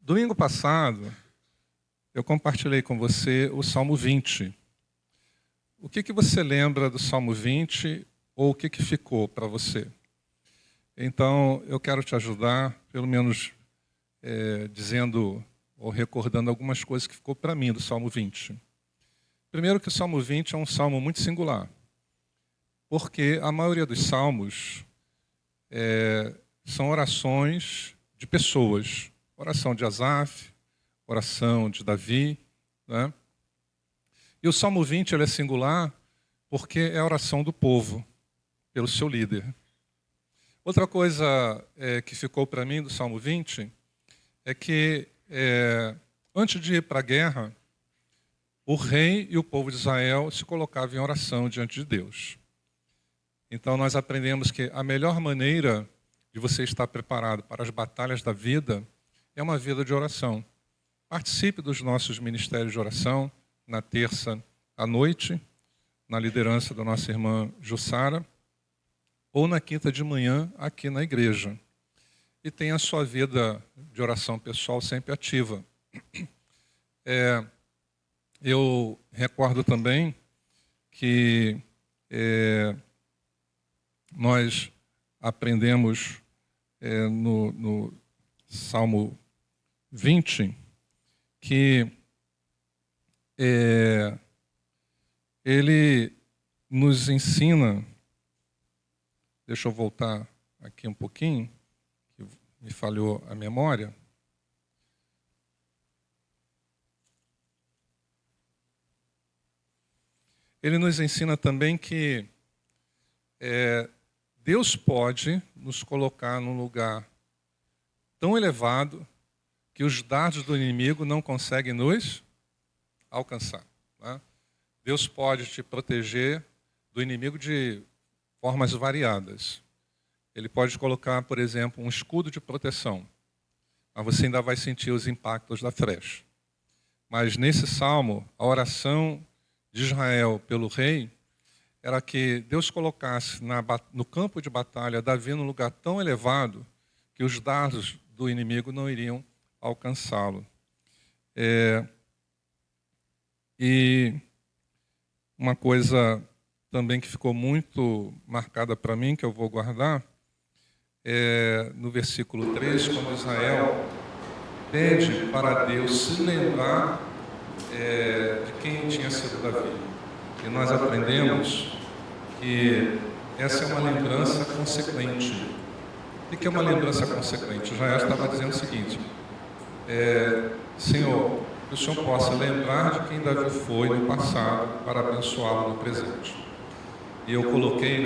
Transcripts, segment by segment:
Domingo passado, eu compartilhei com você o Salmo 20. O que você lembra do Salmo 20 ou o que ficou para você? Então, eu quero te ajudar, pelo menos dizendo ou recordando algumas coisas que ficou para mim do Salmo 20. Primeiro que o Salmo 20 é um salmo muito singular, porque a maioria dos salmos são orações de pessoas. Oração de Asaf, oração de Davi, né? E o Salmo 20 ele é singular porque é a oração do povo, pelo seu líder. Outra coisa que ficou para mim do Salmo 20 é que, antes de ir para a guerra, o rei e o povo de Israel se colocavam em oração diante de Deus. Então nós aprendemos que a melhor maneira de você estar preparado para as batalhas da vida é uma vida de oração. Participe dos nossos ministérios de oração na terça à noite, na liderança da nossa irmã Jussara, ou na quinta de manhã aqui na igreja. E tenha a sua vida de oração pessoal sempre ativa. Eu recordo também que nós aprendemos no Salmo 20 que ele nos ensina. Deixa eu voltar aqui um pouquinho, que me falhou a memória. Ele nos ensina também que Deus pode nos colocar num lugar tão elevado que os dardos do inimigo não conseguem nos alcançar, né? Deus pode te proteger do inimigo de formas variadas. Ele pode colocar, por exemplo, um escudo de proteção, mas você ainda vai sentir os impactos da flecha. Mas nesse salmo, a oração de Israel pelo rei era que Deus colocasse no campo de batalha Davi num lugar tão elevado que os dardos do inimigo não iriam alcançá-lo. E uma coisa também que ficou muito marcada para mim, que eu vou guardar, é no versículo 3, quando Israel pede para Deus se lembrar de quem tinha sido Davi. E nós aprendemos que essa é uma lembrança consequente. O que é uma lembrança consequente? Israel estava dizendo o seguinte: Senhor, que o Senhor possa lembrar de quem Davi foi no passado para abençoá-lo no presente. E eu coloquei,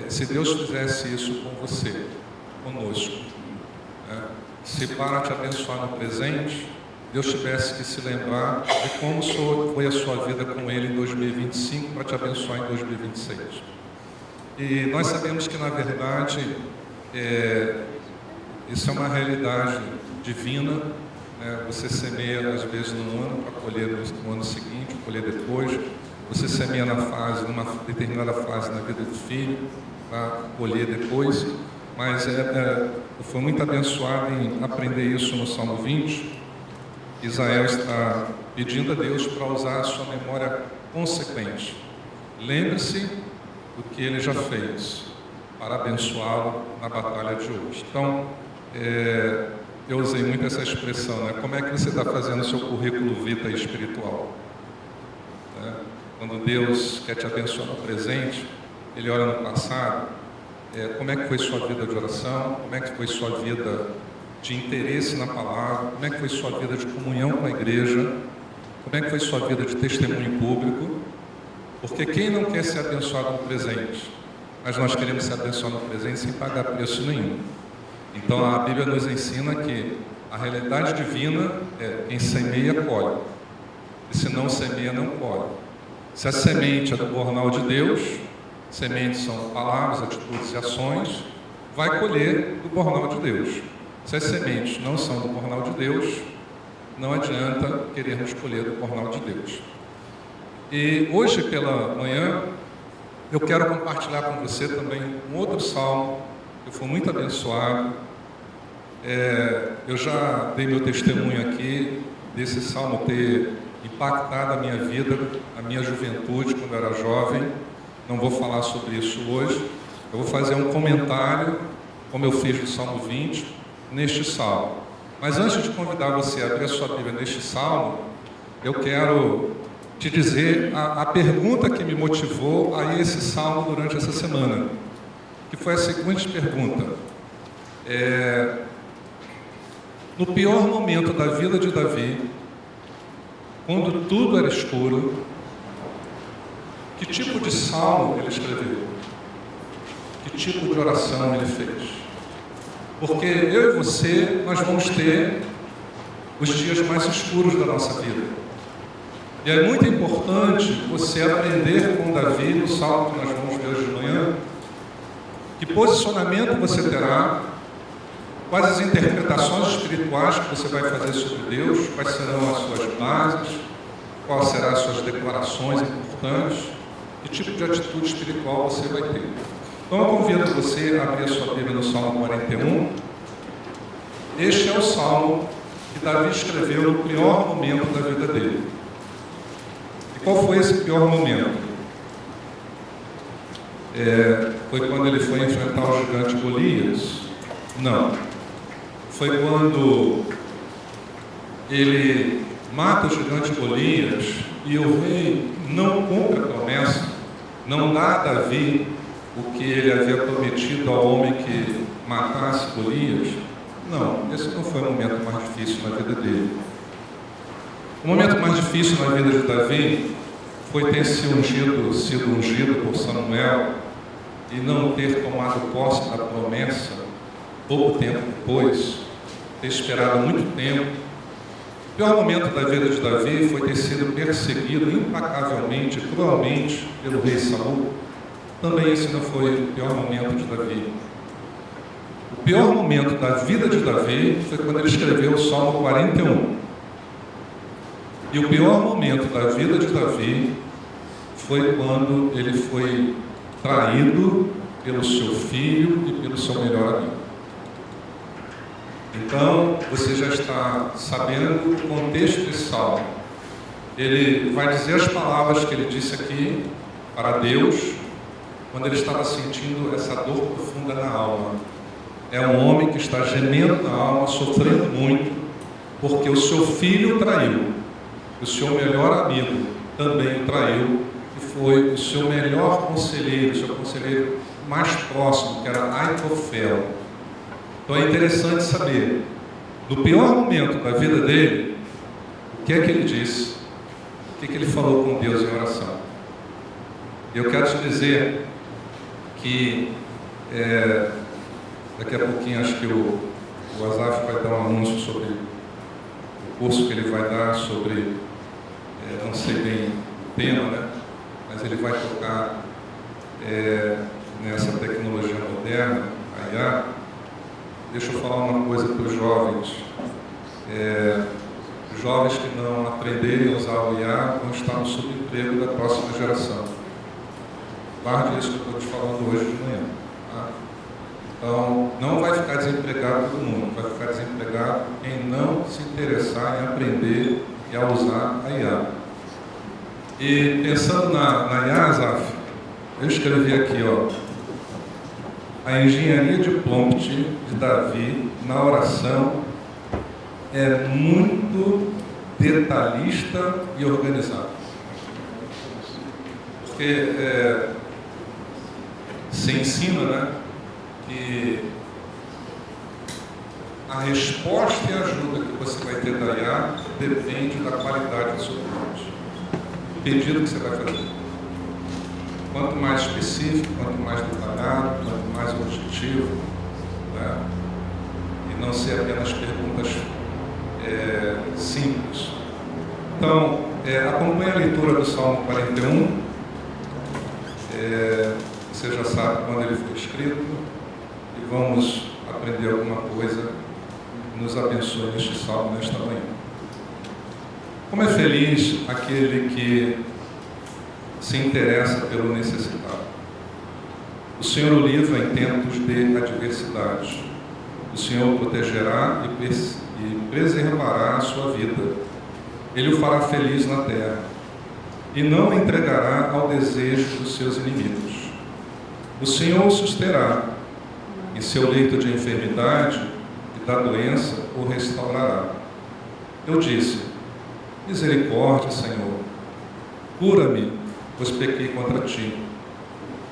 se Deus fizesse isso com você, conosco, se para te abençoar no presente, Deus tivesse que se lembrar de como foi a sua vida com Ele em 2025 para te abençoar em 2026. E nós sabemos que, na verdade, isso é uma realidade divina. Você semeia, às vezes, num ano para colher no ano seguinte, colher depois. Você semeia numa determinada fase na vida do filho para colher depois. Mas eu fui muito abençoado em aprender isso no Salmo 20. Israel está pedindo a Deus para usar a sua memória consequente. Lembre-se do que ele já fez para abençoá-lo na batalha de hoje. Então, eu usei muito essa expressão, como é que você está fazendo o seu currículo vitae espiritual? Quando Deus quer te abençoar no presente, Ele olha no passado, como é que foi sua vida de oração, como é que foi sua vida de interesse na palavra, como é que foi sua vida de comunhão com a igreja, como é que foi sua vida de testemunho público, porque quem não quer ser abençoado no presente? Mas nós queremos ser abençoados no presente sem pagar preço nenhum. Então a Bíblia nos ensina que a realidade divina é quem semeia, colhe. E se não semeia, não colhe. Se a semente é do bornal de Deus, sementes são palavras, atitudes e ações, vai colher do bornal de Deus. Se as sementes não são do bornal de Deus, não adianta querermos colher do bornal de Deus. E hoje pela manhã, eu quero compartilhar com você também um outro salmo. Eu fui muito abençoado. Eu já dei meu testemunho aqui desse salmo ter impactado a minha vida, a minha juventude, quando eu era jovem. Não vou falar sobre isso hoje. Eu vou fazer um comentário, como eu fiz do Salmo 20, neste salmo. Mas antes de convidar você a abrir a sua Bíblia neste salmo, eu quero te dizer a pergunta que me motivou a esse salmo durante essa semana, que foi a seguinte pergunta: no pior momento da vida de Davi, quando tudo era escuro, que tipo de salmo ele escreveu? Que tipo de oração ele fez? Porque eu e você, nós vamos ter os dias mais escuros da nossa vida. E é muito importante você aprender com Davi, no salmo que nós vamos ver hoje de manhã, que posicionamento você terá, quais as interpretações espirituais que você vai fazer sobre Deus, quais serão as suas bases, quais serão as suas declarações importantes, que tipo de atitude espiritual você vai ter. Então eu convido você a abrir a sua Bíblia no Salmo 41. Este é o salmo que Davi escreveu no pior momento da vida dele. E qual foi esse pior momento? Foi quando ele foi enfrentar o gigante Golias? Não. Foi quando ele mata o gigante Golias e o rei não cumpre a promessa, não dá a Davi o que ele havia prometido ao homem que matasse Golias. Não, esse não foi o momento mais difícil na vida dele. O momento mais difícil na vida de Davi foi ter sido ungido por Samuel e não ter tomado posse da promessa pouco tempo depois, ter esperado muito tempo. O pior momento da vida de Davi foi ter sido perseguido implacavelmente, cruelmente pelo rei Saul. Também esse não foi o pior momento de Davi. O pior momento da vida de Davi foi quando ele escreveu o Salmo 41. E o pior momento da vida de Davi foi quando ele foi traído pelo seu filho e pelo seu melhor amigo. Então, você já está sabendo o contexto desse salmo. Ele vai dizer as palavras que ele disse aqui para Deus, quando ele estava sentindo essa dor profunda na alma. É um homem que está gemendo na alma, sofrendo muito, porque o seu filho o traiu, o seu melhor amigo também o traiu, e foi o seu melhor conselheiro, o seu conselheiro mais próximo, que era Aitofel. Então é interessante saber, no pior momento da vida dele, o que é que ele disse, o que é que ele falou com Deus em oração. Eu quero te dizer que daqui a pouquinho acho que o Azaf vai dar um anúncio sobre o curso que ele vai dar sobre, não sei bem o tema, né? Mas ele vai tocar nessa tecnologia moderna, a IA. Deixa eu falar uma coisa para os jovens. Os jovens que não aprenderem a usar o IA vão estar no subemprego da próxima geração. Guarde isso que eu estou te falando hoje de manhã. Tá? Então, não vai ficar desempregado todo mundo, vai ficar desempregado quem não se interessar em aprender e a usar a IA. E pensando na IA, Azaf, eu escrevi aqui, ó, a engenharia de prompt de Davi na oração é muito detalhista e organizada. Porque se ensina, né, que a resposta e a ajuda que você vai ter da IA depende da qualidade do seu prompt, do pedido que você vai fazer. Quanto mais específico, quanto mais detalhado, quanto mais objetivo, né, e não ser apenas perguntas simples. Então, acompanhe a leitura do Salmo 41. Você já sabe quando ele foi escrito, e vamos aprender alguma coisa que nos abençoe neste salmo, nesta manhã. Como é feliz aquele que se interessa pelo necessitado. O Senhor o livra em tempos de adversidade. o Senhor o protegerá e preservará a sua vida. Ele o fará feliz na terra e não o entregará ao desejo dos seus inimigos. O Senhor o susterá, em seu leito de enfermidade e da doença o restaurará. Eu disse: misericórdia, Senhor, cura-me, pois pequei contra ti.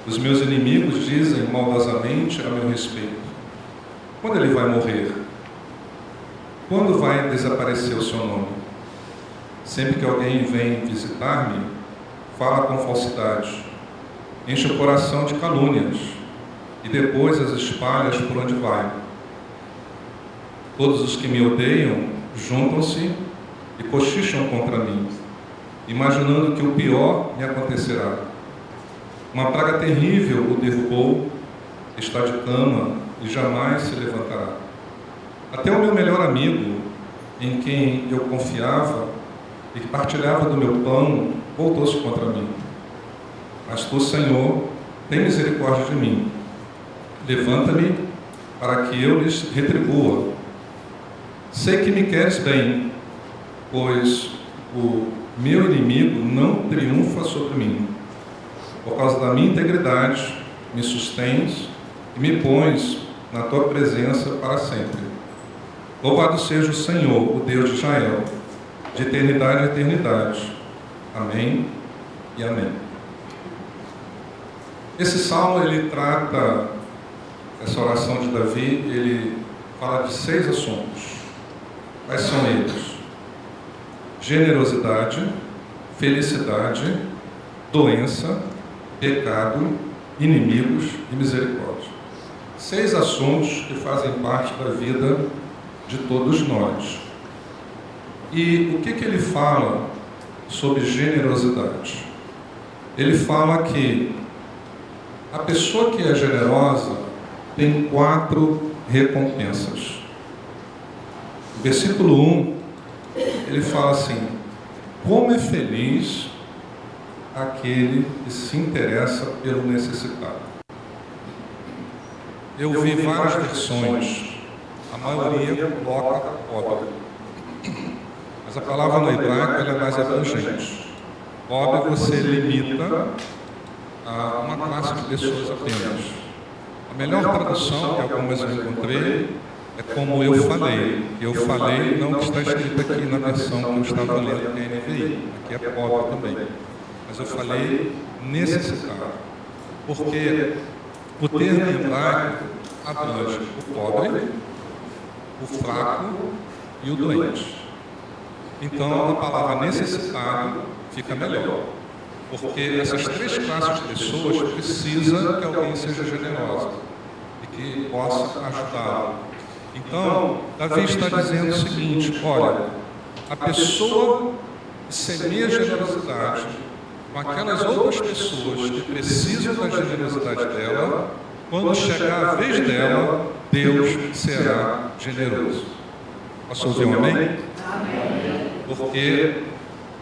Os meus inimigos dizem maldosamente a meu respeito: quando ele vai morrer? Quando vai desaparecer o seu nome? Sempre que alguém vem visitar-me, fala com falsidade, enche o coração de calúnias e depois as espalha por onde vai. Todos os que me odeiam juntam-se e cochicham contra mim, imaginando que o pior me acontecerá. Uma praga terrível o derrubou, está de cama e jamais se levantará. Até o meu melhor amigo, em quem eu confiava e que partilhava do meu pão, voltou-se contra mim. Mas tu, Senhor, tem misericórdia de mim. Levanta-me para que eu lhes retribua. Sei que me queres bem, pois o meu inimigo não triunfa sobre mim. Por causa da minha integridade, me sustens e me pões na tua presença para sempre. Louvado seja o Senhor, o Deus de Israel, de eternidade a eternidade. Amém e amém. Esse salmo, ele trata, essa oração de Davi, ele fala de 6 assuntos. Quais são eles? Generosidade, felicidade, doença, pecado, inimigos e misericórdia. 6 assuntos que fazem parte da vida de todos nós. E o que ele fala sobre generosidade? Ele fala que a pessoa que é generosa tem 4 recompensas. No versículo 1, ele fala assim: como é feliz aquele que se interessa pelo necessitado. Eu vi várias versões, a maioria coloca pobre, mas a palavra no hebraico ela é mais abrangente. Pobre você limita a uma classe de pessoas apenas. A melhor tradução, que algumas eu encontrei, é como eu falei. Eu falei não que está escrito aqui na versão que eu estava lendo, que é NVI. Aqui é pobre também. Mas eu falei necessitado. Porque o termo em hebraico abrange o pobre, o fraco e o doente. Então, a palavra necessitado fica melhor. Porque essas 3 classes de pessoas precisam que alguém seja generoso e que possa ajudá-lo. Então, Davi está dizendo o seguinte: olha, a pessoa que semeia generosidade com aquelas outras pessoas que precisam da generosidade dela, quando chegar a vez dela, Deus será generoso. Posso ouvir um amém? Amém. Porque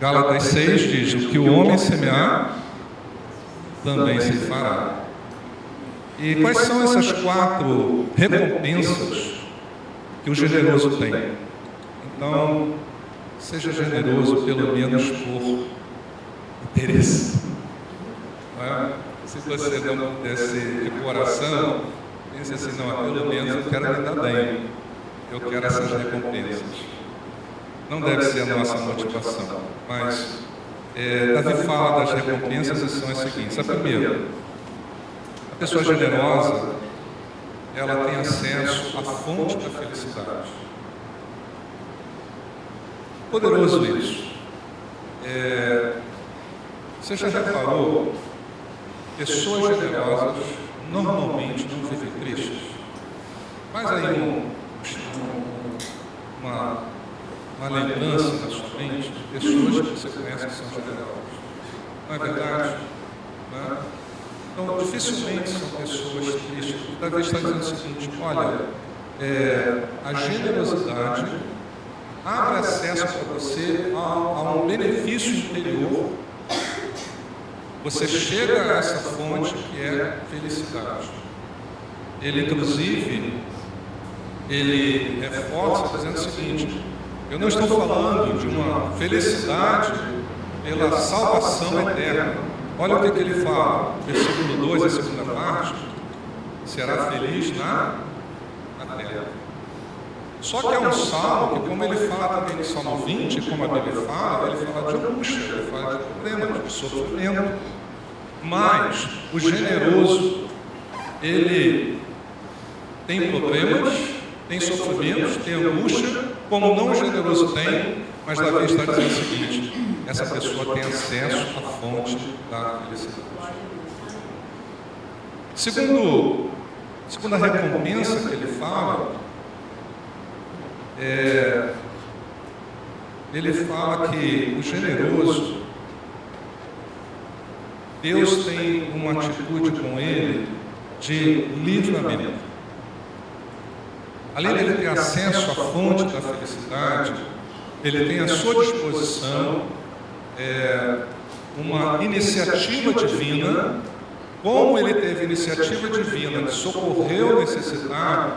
Gálatas 6 diz: o que o homem semear, também se fará. E quais são essas 4 recompensas que o generoso tem? Então, seja generoso pelo menos por interesse. Não é? Se você não pudesse de coração, pense assim: não, pelo menos eu quero me dar bem, eu quero essas recompensas. Não deve ser a nossa motivação, mas Davi fala das recompensas e são as seguintes. A primeira, a pessoa generosa, ela tem acesso à fonte da felicidade. Poderoso isso. Você já reparou, pessoas generosas normalmente não vivem tristes? Faz aí uma lembrança na sua mente de pessoas que você conhece que são generosas. Não é verdade? Não é? Então, dificilmente são pessoas tristes. Davi está dizendo o seguinte: olha, a generosidade abre acesso para você a um benefício interior. Você chega a essa fonte que é felicidade. Ele, inclusive, ele reforça dizendo o seguinte: eu não estou falando de uma felicidade pela salvação eterna. Olha o que ele fala, versículo 2, a segunda parte: será feliz na terra. Só que é um salmo que, como ele fala também no Salmo 20, como a Bíblia fala, ele fala de angústia, ele fala de problemas, de sofrimento. Mas o generoso, ele tem problemas, tem sofrimentos, tem angústia, como não o generoso tem, mas Davi está dizendo o seguinte: essa pessoa tem acesso à fonte da felicidade. Segunda recompensa que ele fala, ele fala que o generoso, Deus tem uma atitude com ele de livramento. Além dele ter acesso à fonte da felicidade, ele tem à sua disposição uma iniciativa divina. Como ele teve iniciativa divina de socorrer o necessitado,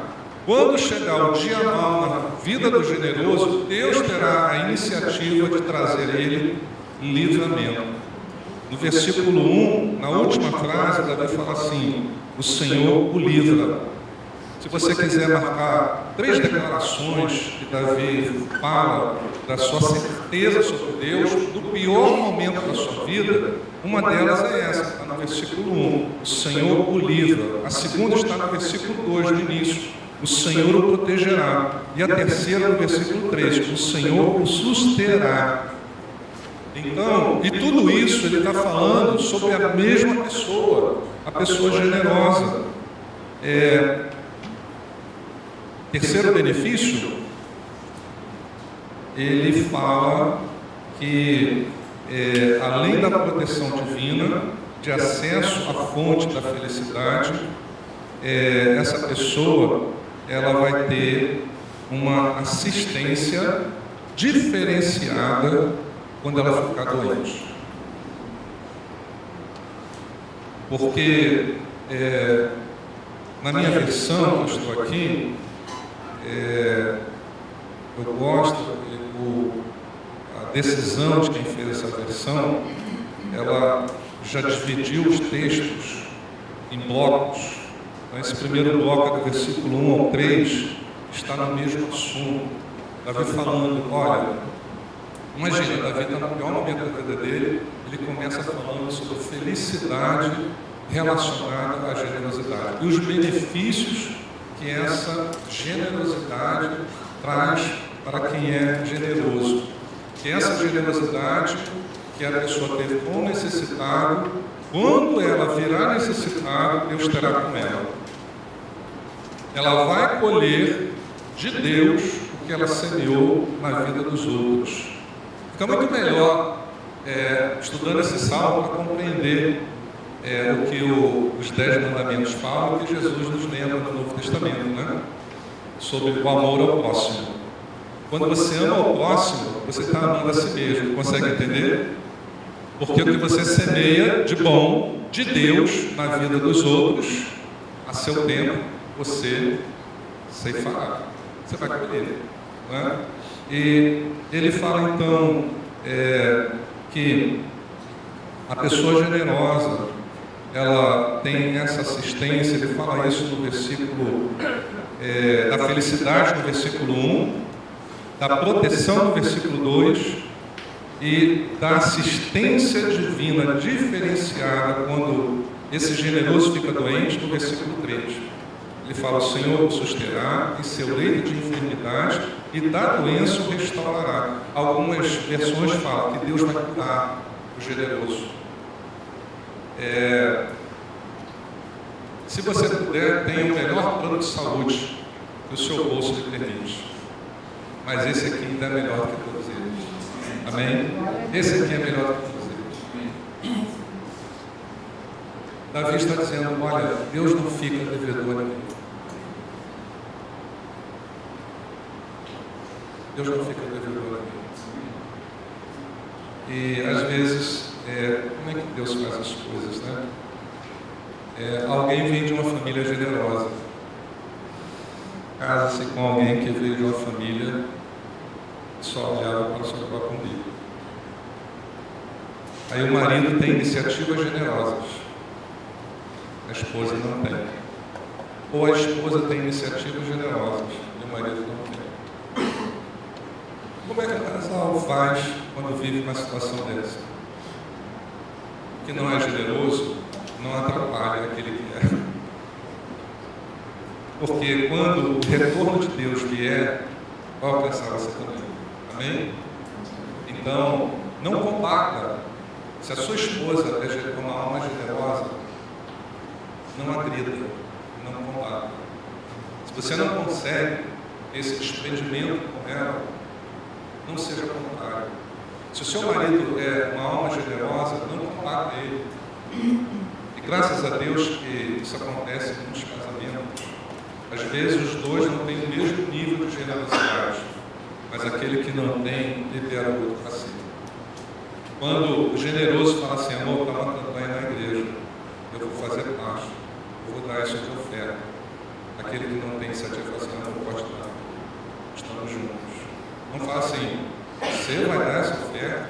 quando chegar o dia mau na vida do generoso, Deus terá a iniciativa de trazer ele livramento. No versículo 1, na última frase, Davi fala assim: o Senhor o livra. Se você quiser marcar 3 declarações que Davi fala da sua certeza sobre Deus, do pior momento da sua vida, uma delas é essa, está no versículo 1, o Senhor o livra. A segunda está no versículo 2, no início: o Senhor o protegerá. E a terceira no versículo 3, o Senhor o susterá. Então, e tudo isso ele está falando sobre a mesma pessoa, a pessoa generosa. Terceiro benefício, ele fala que além da proteção divina, de acesso à fonte da felicidade, essa pessoa ela vai ter uma assistência diferenciada quando ela ficar doente. Porque na minha versão, que eu estou aqui, eu gosto, a decisão de quem fez essa versão, ela já dividiu os textos em blocos. Então, esse primeiro bloco, do versículo 1 ao 3, está no mesmo assunto. Davi falando: olha, imagina, Davi está no pior momento da vida dele, ele começa falando sobre felicidade relacionada à generosidade e os benefícios que essa generosidade traz para quem é generoso. Que essa generosidade que a pessoa teve com o necessitado, quando ela virar necessitado, Deus terá com ela. Ela vai colher de Deus o que ela semeou na vida dos outros. Fica muito melhor estudando esse salmo para compreender o que os 10 mandamentos falam, que Jesus nos lembra no Novo Testamento, né? Sobre o amor ao próximo. Quando você ama ao próximo, você está amando a si mesmo. Consegue entender? Porque o que você semeia de bom de Deus na vida dos outros, a seu tempo, você ceifará. Você vai colher, né? E ele fala então que a pessoa generosa, ela tem essa assistência. Ele fala isso no versículo da felicidade no versículo 1, da proteção no versículo 2 e da assistência divina diferenciada quando esse generoso fica doente no versículo 3. Ele fala: o Senhor o susterá em seu leito de enfermidade e da doença o restaurará. Algumas versões falam que Deus vai curar o generoso. Se você puder, tenha o melhor plano de saúde que o seu bolso lhe permite. Mas esse aqui ainda é melhor que todos eles. Amém? Esse aqui é melhor que todos eles. Davi está dizendo: olha, Deus não fica devedor a ninguém. Deus não fica devedor a ninguém. E às vezes, como é que Deus faz as coisas, né? Alguém vem de uma família generosa. casa-se com alguém que veio de uma família que só olhava para o seu próprio umbigo. Aí o marido tem iniciativas generosas, a esposa não tem. Ou a esposa tem iniciativas generosas e o marido não tem. Como é que o casal faz quando vive uma situação dessa? Que não é generoso, não atrapalha aquele que é. Porque quando o retorno de Deus vier, vai alcançar você também. Amém? Então, não compara. Se a sua esposa é uma alma generosa, não agrida, não compara. Se você não consegue esse desprendimento com ela, não seja contrário. Se o seu marido é uma alma generosa, não compara ele. E graças a Deus que isso acontece em muitos casamentos. Às vezes os dois não têm o mesmo nível de generosidade, mas aquele que não tem, libera o outro para si. Quando o generoso fala assim, amor, está uma campanha na igreja, eu vou fazer parte, eu vou dar isso de oferta. Aquele que não tem iniciativa fala assim, não pode dar, estamos juntos. Não fala assim, você vai dar essa oferta,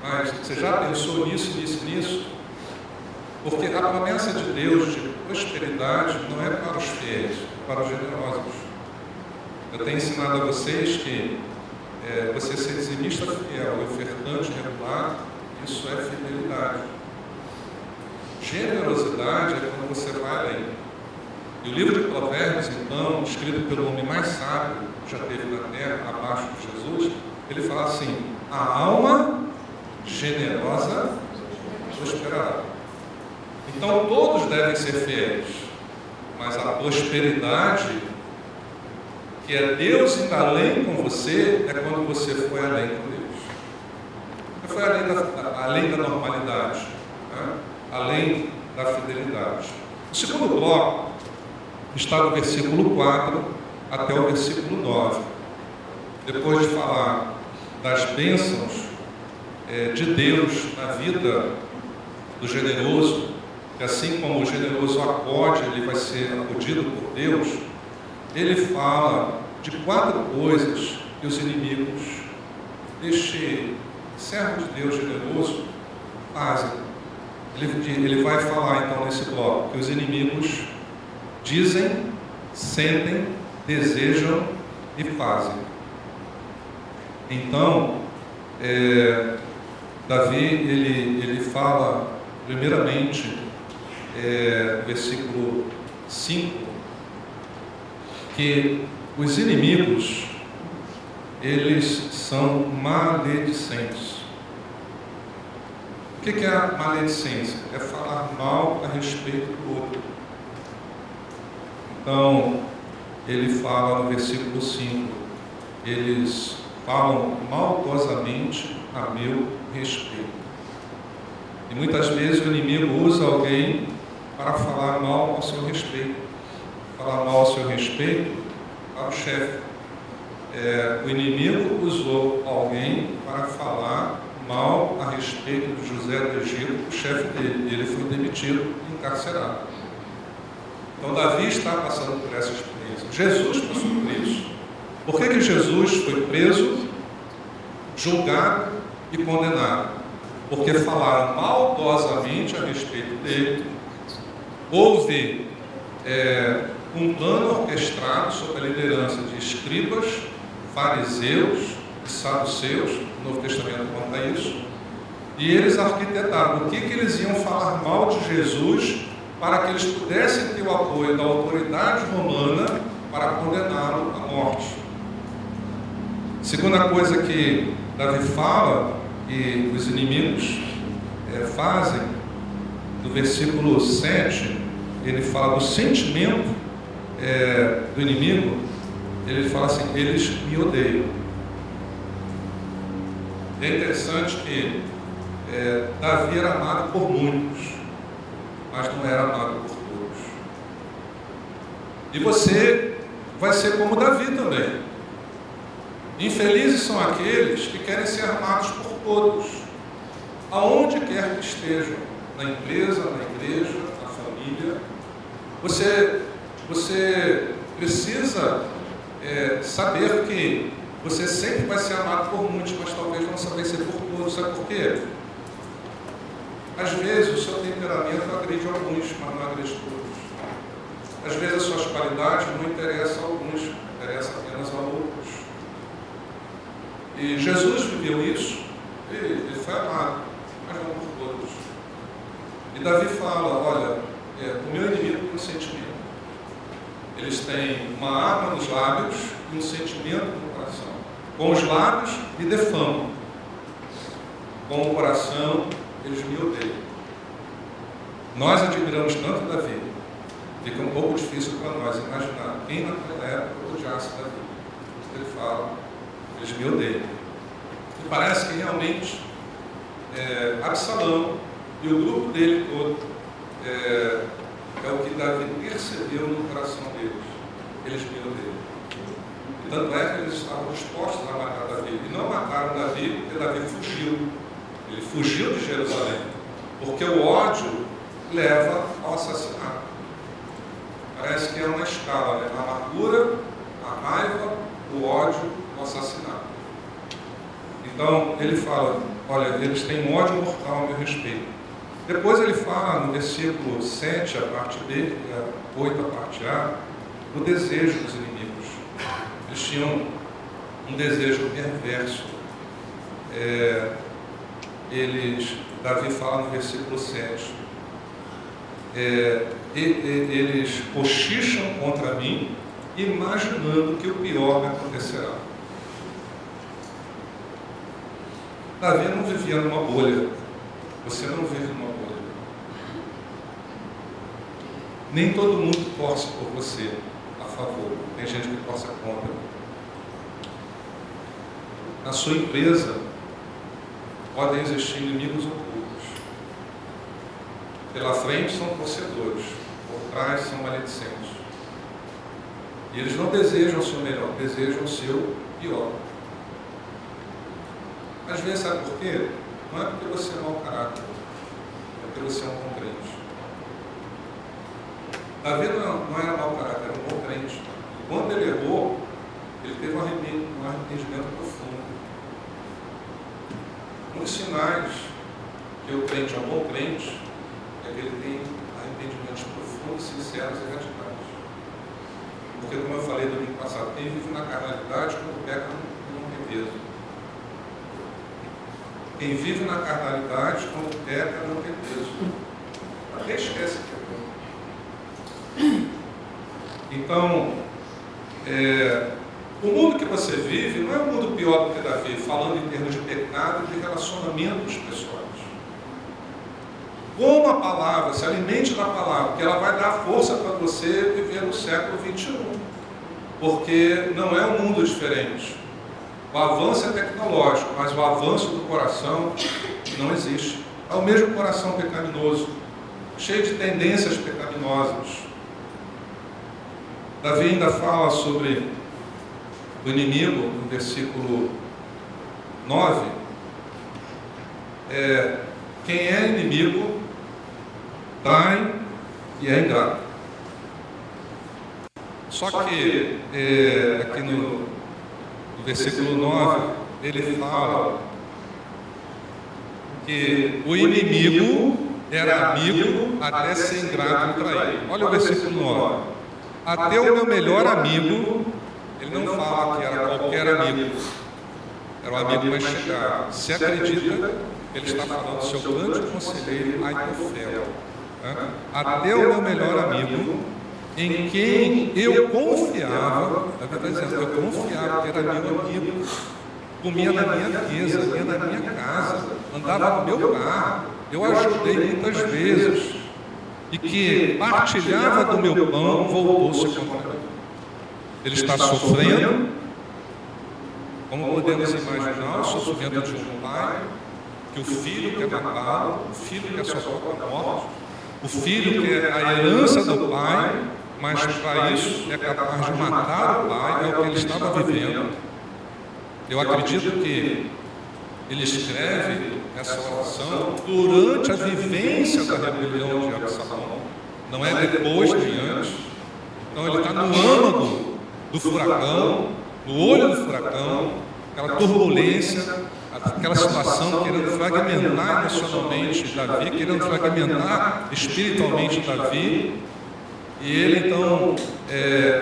mas você já pensou nisso, nisso, nisso? Porque a promessa de Deus de prosperidade não é para os fiéis, é para os generosos. Eu tenho ensinado a vocês que você ser dizimista fiel e ofertante regular, isso é fidelidade. Generosidade é quando você vai além. E o livro de Provérbios, então, escrito pelo homem mais sábio que já teve na terra, abaixo de Jesus, ele fala assim, a alma generosa prosperará. Então todos devem ser fiéis, mas a prosperidade, que é Deus indo além com você, é quando você foi além com Deus. Você foi além da normalidade, né? Além da fidelidade. O segundo bloco está do versículo 4 até o versículo 9. Depois de falar das bênçãos de Deus na vida do generoso, que assim como o generoso acode, ele vai ser acudido por Deus, ele fala de 4 coisas que os inimigos deste servo de Deus generoso fazem. Ele vai falar então nesse bloco que os inimigos dizem, sentem, desejam e fazem. Então, Davi, ele fala primeiramente, versículo 5, que os inimigos, eles são maledicentes. O que é a maledicência? É falar mal a respeito do outro. Então, ele fala no versículo 5, eles falam maldosamente a meu respeito. E muitas vezes o inimigo usa alguém para falar mal ao seu respeito. Falar mal ao seu respeito para o chefe. O inimigo usou alguém para falar mal a respeito de José do Egito, o chefe dele. E ele foi demitido e encarcerado. Então Davi está passando por essa experiência. Jesus passou por isso. Por que Jesus foi preso, julgado e condenado? Porque falaram maldosamente a respeito dele. Houve um plano orquestrado sob a liderança de escribas, fariseus e saduceus, o Novo Testamento conta isso, e eles arquitetaram o que eles iam falar mal de Jesus para que eles pudessem ter o apoio da autoridade romana para condená-lo à morte. Segunda coisa que Davi fala, que os inimigos fazem, no versículo 7, ele fala do sentimento do inimigo, ele fala assim, eles me odeiam. É interessante que Davi era amado por muitos, mas não era amado por todos. E você vai ser como Davi também. Infelizes são aqueles que querem ser amados por todos, aonde quer que estejam, na empresa, na igreja, na família. Você precisa saber que você sempre vai ser amado por muitos, mas talvez não vai ser por todos. Sabe por quê? Às vezes o seu temperamento agride alguns, mas não agride todos. Às vezes as suas qualidades não interessam a alguns, interessam apenas a outros. E Jesus viveu isso, e ele foi amado, mas não por todos. E Davi fala, olha, o meu inimigo tem um sentimento. Eles têm uma arma nos lábios e um sentimento no coração. Com os lábios me defamam. Com o coração eles me odeiam. Nós admiramos tanto Davi, fica um pouco difícil para nós imaginar quem naquela época odiasse Davi. Ele fala, eles me odeiam. E parece que realmente Absalão e o grupo dele todo é o que Davi percebeu no coração deles. Eles me odeiam. E tanto é que eles estavam dispostos a matar Davi. E não mataram Davi porque Davi fugiu. Ele fugiu de Jerusalém. Porque o ódio leva ao assassinato. Parece que é uma escala, né? A amargura, a raiva, o ódio, o assassinato. Então ele fala, olha, eles têm um ódio mortal a meu respeito. Depois ele fala no versículo 7, a parte B, 8, a parte A, o desejo dos inimigos. Eles tinham um desejo perverso. Davi fala no versículo 7, eles cochicham contra mim, imaginando que o pior me acontecerá. Davi não vivia numa bolha. Você não vive numa bolha. Nem todo mundo torce por você a favor. Tem gente que torce contra. Na sua empresa podem existir inimigos ocultos. Pela frente são torcedores, por trás são maledicentes. E eles não desejam o seu melhor, desejam o seu pior. Às vezes, sabe por quê? Não é porque você é mau caráter, é porque você é um bom crente. Davi não era mau caráter, era um bom crente. Quando ele errou, ele teve um arrependimento profundo. Um dos sinais que o crente é um bom crente é que ele tem arrependimentos profundos, sinceros e radicais. Porque, como eu falei no domingo passado, quem vive na carnalidade, quando peca, não tem peso. Quem vive na carnalidade, quando peca, não tem peso. Até esquece que é bom. Então, o mundo que você vive não é um mundo pior do que Davi, falando em termos de pecado e de relacionamentos pessoais. Como a palavra, se alimente da palavra, que ela vai dar força para você viver no século 21. Porque não é um mundo diferente. O avanço é tecnológico, mas o avanço do coração não existe. É o mesmo coração pecaminoso, cheio de tendências pecaminosas. Davi ainda fala sobre o inimigo, no versículo 9. Quem é inimigo, trai e é ingrato. Só que, aqui no versículo 9, ele fala que o inimigo era amigo até ser ingrato e trair. Olha o versículo 9. Até o meu melhor amigo, ele não fala que era qualquer amigo, era o amigo mais chegado. Se acredita, ele está falando do seu grande conselheiro Aitofel. Até o meu melhor amigo, em quem eu confiava, Davi está dizendo, eu confiava que era meu amigo, comia na minha mesa, ia na minha casa, andava no meu carro, eu ajudei muitas vezes, e que partilhava do meu pão, voltou-se contra mim. Ele está sofrendo, como podemos imaginar, o sofrimento de um pai, que o filho quer matá-lo, o filho quer sua própria morte, o filho quer a herança do pai, mas para isso é capaz de matar o pai, é o que ele estava vivendo. Eu acredito que ele escreve essa oração durante a vivência da rebelião de Absalão, não é depois nem antes. Então ele está no âmago do furacão, no olho do furacão, aquela turbulência, aquela situação querendo fragmentar emocionalmente Davi, querendo fragmentar espiritualmente Davi. E ele então,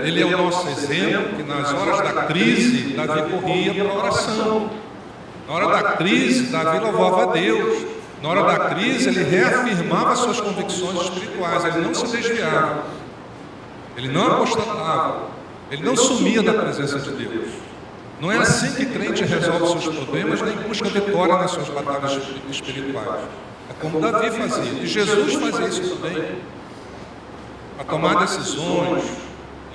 ele é o nosso exemplo, que nas horas da crise, Davi corria para a oração. Na hora da crise, Davi louvava a Deus. Na hora da crise, ele reafirmava suas convicções espirituais, ele não se desviava, ele não apostatava, ele não sumia da presença de Deus. Não é assim que crente resolve seus problemas, nem busca vitória nas suas batalhas espirituais. É como Davi fazia, e Jesus fazia isso também. Para tomar decisões,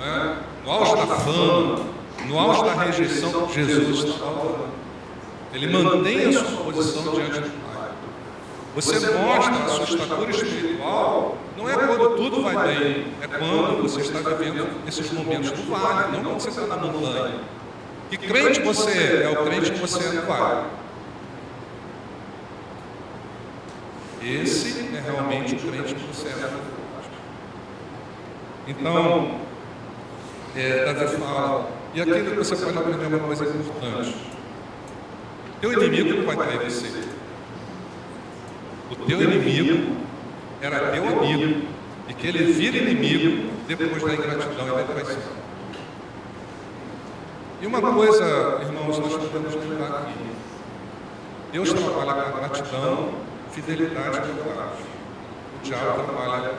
né? No auge da fama, no auge da rejeição, Jesus estava orando. Ele mantém a sua posição diante do Pai. Você mostra a sua estatura espiritual, não é quando tudo vai bem, é quando você está vivendo esses momentos do vale, não quando você está na montanha. Que crente você é? É o crente que você é no vale. Esse é realmente o crente que você é na verdade. Então, Davi fala, e aqui você pode aprender uma coisa importante. Teu inimigo não vai trair você. O teu inimigo era teu amigo, e que ele vira inimigo depois da ingratidão e da traição. E uma coisa, irmãos, nós podemos lembrar aqui. Deus trabalha com gratidão, fidelidade e verdade. O diabo trabalha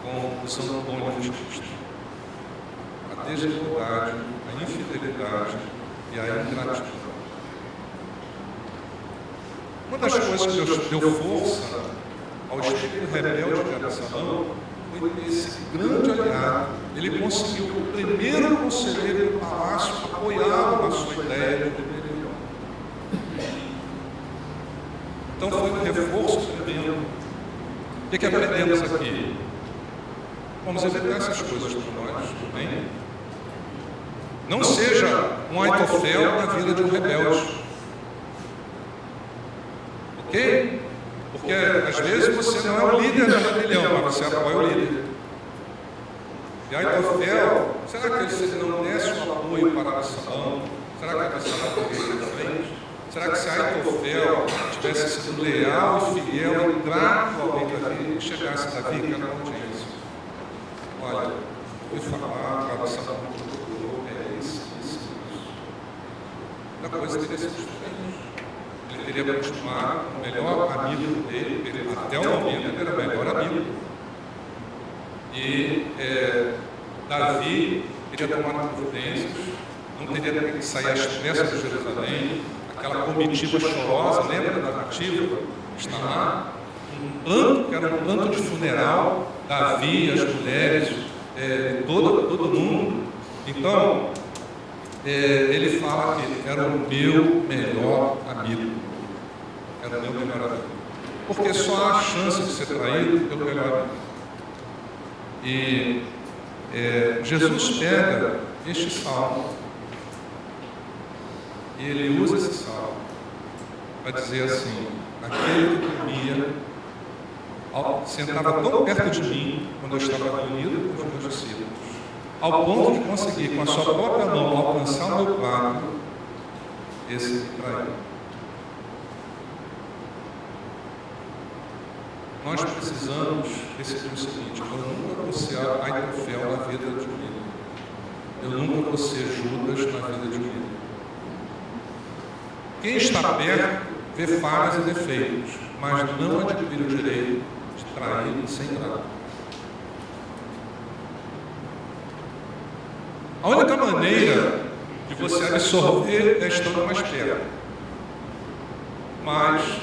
com o Santo Antônio de Cristo. A deslealdade, a infidelidade e a ingratidão. Uma das coisas que Deus deu força ao espírito rebelde de Absalão foi ter esse grande aliado. Ele conseguiu o primeiro conselheiro do palácio apoiá-lo na sua ideia de rebelião. Então foi um reforço tremendo. O que aprendemos aqui? Vamos evitar essas coisas para nós, bem? Não seja um Aitofel na vida de um rebelde. Ok? Porque às vezes você não é o líder da rebelião, mas você apoia o líder. E Aitofel, será que ele não desse um apoio para Absalão? Será que Absalão teria na frente? Será que se Aitofel tivesse sido leal e fiel e grato ao rei Davi, chegasse Davi que era uma audiência? Olha, fui falar para Absalão que procurou, isso. A coisa teria sido diferente. Ele teria acostumado com o melhor amigo dele, até o momento ele era o melhor amigo. E Davi teria tomado providências, não teria que sair às pressas de Jerusalém, aquela comitiva chorosa, lembra da narrativa? Está lá, um planto que era um planto de funeral, Davi, as mulheres, todo mundo. Então, ele fala que era o meu melhor amigo. Era o meu melhor amigo. Porque só há chance de ser traído pelo melhor amigo. E Jesus pega este salmo e ele usa esse salmo para dizer assim: aquele que comia, sentava tão perto de mim quando eu estava reunido com os meus discípulos, ao ponto de conseguir com a sua própria mão alcançar o meu prato, esse me traiu. Nós precisamos decidir o seguinte: eu nunca vou ser Aitofel na vida de um líder. Eu nunca vou ser Judas na vida de um líder. Quem está perto vê falhas e defeitos, mas não adquire o direito de trair sem grado. A única maneira de você absorver é estando mais perto. Mas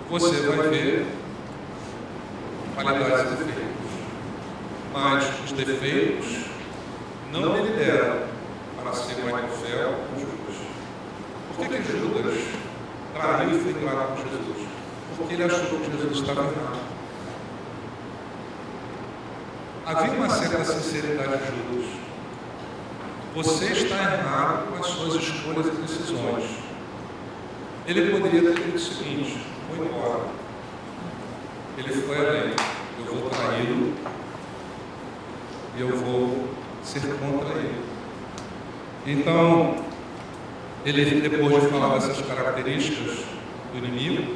você vai ver qualidades e defeitos. Mas os defeitos não me lideram para ser um Aitofel ou Judas. Por que Judas traiu e foi ingrato com Jesus? Porque ele achou que Jesus estava errado. Havia uma certa sinceridade de Judas. Você está errado com as suas escolhas e decisões. Ele poderia ter dito o seguinte: vou embora. Ele foi além. Eu vou traí-lo e eu vou ser contra ele. Então, ele, depois de falar dessas características do inimigo,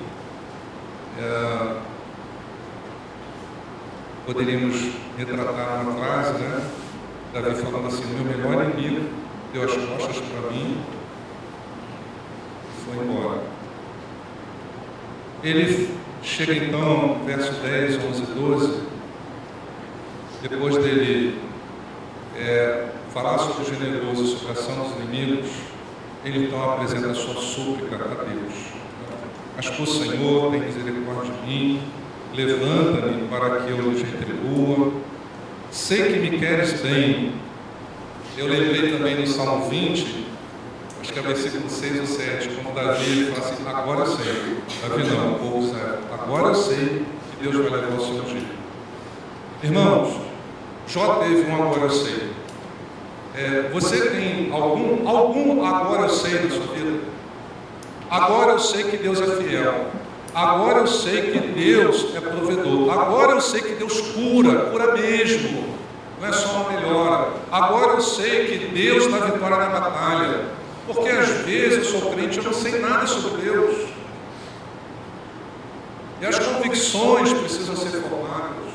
poderíamos retratar uma frase, né? Davi falando assim: o meu melhor inimigo deu as costas para mim e foi embora. Ele chega então, verso 10, 11, 12, depois dele falar sobre o generoso e sobre a ação dos inimigos, ele então apresenta a sua súplica a Deus. Mas tu, Senhor, tem misericórdia de mim, levanta-me para que eu lhe retribua. Sei que me queres bem. Eu lembrei também no Salmo 20, acho que é versículo 6 ou 7, quando Davi fala assim: agora eu sei. Davi não, o povo sabe. Agora eu sei que Deus vai levar o seu dia. Irmãos, Jó teve um agora eu sei. Você tem algum agora eu sei na sua vida? Agora eu sei que Deus é fiel. Agora eu sei que Deus é provedor. Agora eu sei que Deus cura mesmo. Não é só uma melhora. Agora eu sei que Deus dá vitória na batalha. Porque às vezes eu sou crente e eu não sei nada sobre Deus. E as convicções precisam ser formadas.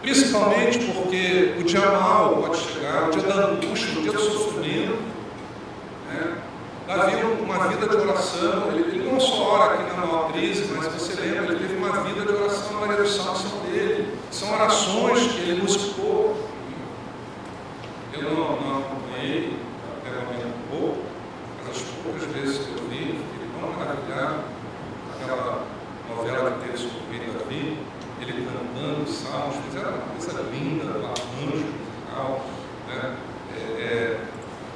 Principalmente porque o dia mau pode chegar, o dia da angústia, o dia do sofrimento. Davi, uma vida de oração, ele não só ora aqui na maior crise, mas você lembra, ele teve uma vida de oração na maioria dos salmos dele. São orações que ele musicou. Eu não acompanhei até o momento um pouco, mas as poucas vezes que eu vi, fiquei tão maravilhado aquela novela que teve sobre o rei Davi, ele cantando os salmos, fizeram uma coisa linda, o arranjo musical, né?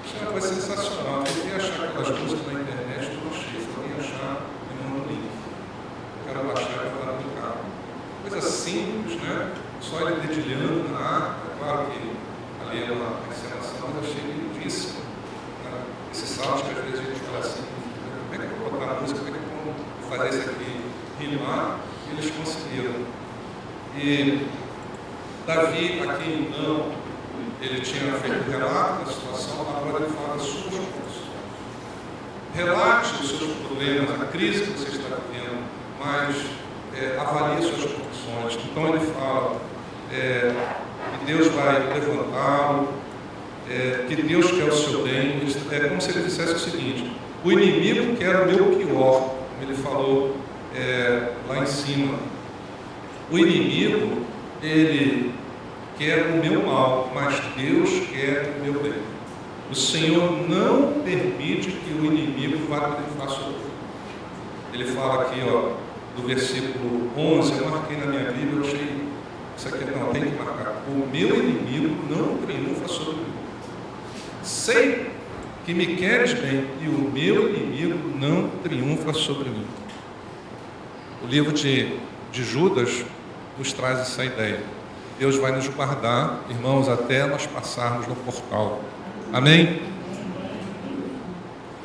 Isso é uma coisa sensacional. Eu queria achar aquelas músicas na internet, eu não achei, só ia achar e não no link. Eu quero baixar e botar no carro. Coisa simples, né? Só ele dedilhando na arte. É claro que ali é uma encenação, mas eu achei lindíssimo. Né? Esses salmos que às vezes a gente fala assim: como é que eu vou botar a música, como é que eu vou fazer isso aqui rimar? E eles conseguiram. E Davi, aqui então, ele tinha feito o relato da situação, agora ele fala das suas condições. Relate os seus problemas, a crise que você está vivendo, mas avalie suas condições. Então ele fala que Deus vai levantá-lo, que Deus quer o seu bem. É como se ele dissesse o seguinte: o inimigo quer o meu pior, como ele falou lá em cima. O inimigo, ele quer o meu mal, mas Deus quer o meu bem. O Senhor não permite que o inimigo vá triunfar sobre ele. Ele fala aqui, do versículo 11, eu marquei na minha Bíblia, eu achei, isso aqui não, tem que marcar. O meu inimigo não triunfa sobre mim. Sei que me queres bem, e o meu inimigo não triunfa sobre mim. O livro de Judas nos traz essa ideia. Deus vai nos guardar, irmãos, até nós passarmos no portal. Amém?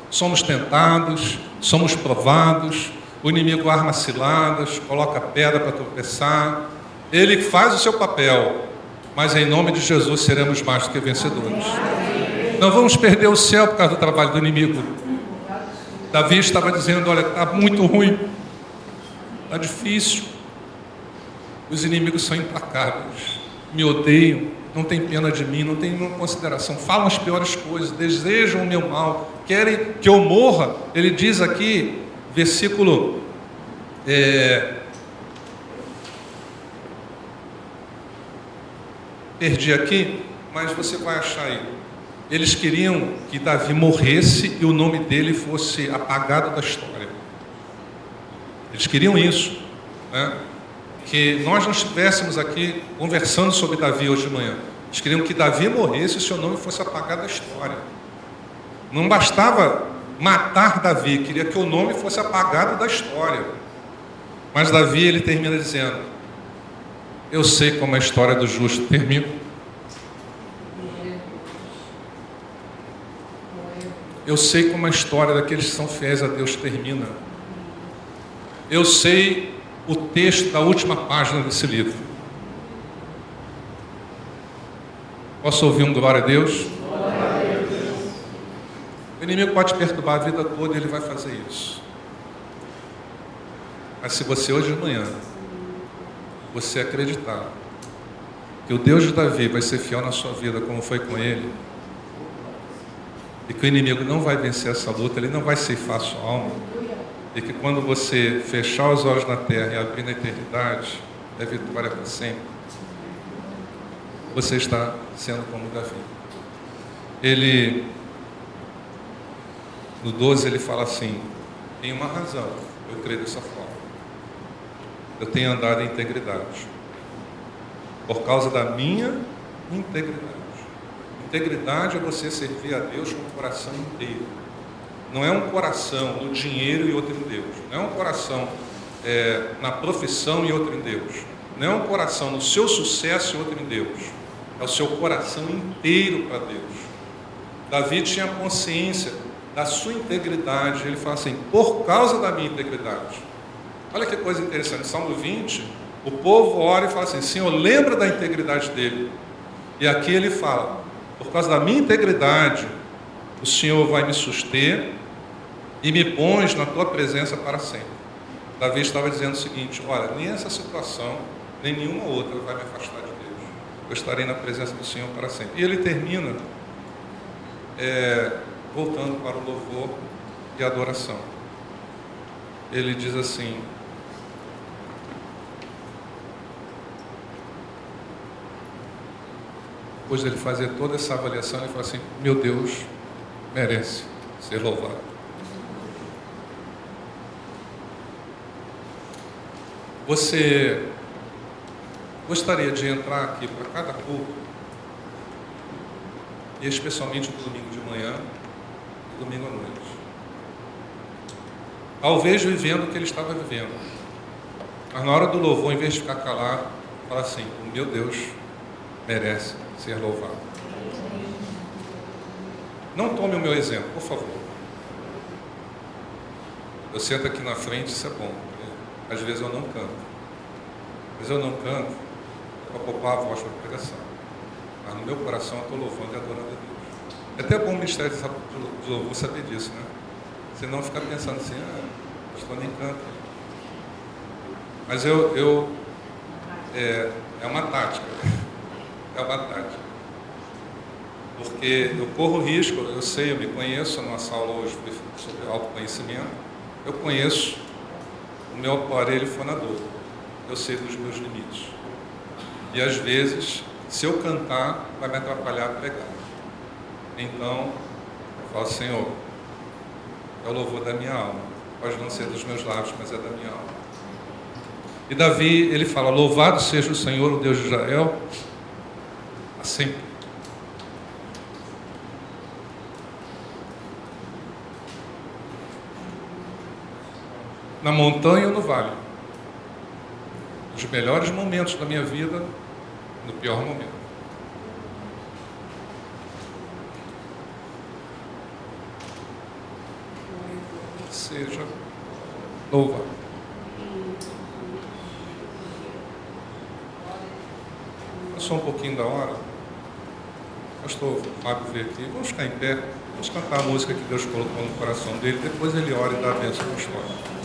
Somos tentados, somos provados, o inimigo arma ciladas, coloca pedra para tropeçar. Ele faz o seu papel, mas em nome de Jesus seremos mais do que vencedores. Não vamos perder o céu por causa do trabalho do inimigo. Davi estava dizendo: olha, está muito ruim, está difícil. Os inimigos são implacáveis, me odeiam, não têm pena de mim, não têm nenhuma consideração, falam as piores coisas, desejam o meu mal, querem que eu morra. Ele diz aqui, versículo perdi aqui, mas você vai achar aí. Eles queriam que Davi morresse e o nome dele fosse apagado da história. Eles queriam isso, né? Que nós não estivéssemos aqui conversando sobre Davi hoje de manhã. Eles queriam que Davi morresse e o seu nome fosse apagado da história. Não bastava matar Davi, queria que o nome fosse apagado da história. Mas Davi, ele termina dizendo: eu sei como a história do justo termina. Eu sei como a história daqueles que são fiéis a Deus termina. Eu sei o texto da última página desse livro. Posso ouvir um glória a Deus? O inimigo pode perturbar a vida toda e ele vai fazer isso. Mas se você hoje de manhã, você acreditar que o Deus de Davi vai ser fiel na sua vida como foi com ele, e que o inimigo não vai vencer essa luta, ele não vai ceifar a sua alma, e que quando você fechar os olhos na terra e abrir na eternidade, é vitória para sempre, você está sendo como Davi. Ele, no 12, ele fala assim: tem uma razão, eu creio dessa forma. Eu tenho andado em integridade, por causa da minha integridade. Integridade é você servir a Deus com o coração inteiro. Não é um coração no dinheiro e outro em Deus. Não é um coração na profissão e outro em Deus. Não é um coração no seu sucesso e outro em Deus. É o seu coração inteiro para Deus. Davi tinha consciência da sua integridade. Ele fala assim: por causa da minha integridade. Olha que coisa interessante. Salmo 20, o povo ora e fala assim: Senhor, lembra da integridade dele. E aqui ele fala: por causa da minha integridade, o Senhor vai me suster e me pões na tua presença para sempre. Davi estava dizendo o seguinte: olha, nem essa situação, nem nenhuma outra vai me afastar de Deus. Eu estarei na presença do Senhor para sempre. E ele termina voltando para o louvor e a adoração. Ele diz assim: depois dele fazer toda essa avaliação, ele fala assim: meu Deus merece ser louvado. Você gostaria de entrar aqui para cada culto, e especialmente no domingo de manhã e domingo à noite, talvez vivendo o que ele estava vivendo, mas na hora do louvor, em vez de ficar calado, fala assim: o meu Deus merece ser louvado. Não tome o meu exemplo, por favor. Eu sento aqui na frente, isso é bom. Às vezes eu não canto. Mas eu não canto para poupar a voz para a pregação. Mas no meu coração eu estou louvando e adorando a Deus. É até bom o ministério de louvor saber disso, né? Você não ficar pensando assim: o pastor nem canta. Mas é uma tática. É uma tática. Porque eu corro risco, eu sei, eu me conheço, a nossa aula hoje foi sobre autoconhecimento, eu conheço o meu aparelho fonador, eu sei dos meus limites. E às vezes, se eu cantar, vai me atrapalhar a pregar. Então, eu falo: Senhor, é o louvor da minha alma, pode não ser dos meus lábios, mas é da minha alma. E Davi, ele fala: louvado seja o Senhor, o Deus de Israel, sempre. Na montanha ou no vale. Os melhores momentos da minha vida, no pior momento. Seja louvado. Passou um pouquinho da hora. Pastor Fábio veio aqui. Vamos ficar em pé. Vamos cantar a música que Deus colocou no coração dele. Depois ele ora e dá a bênção apostólica.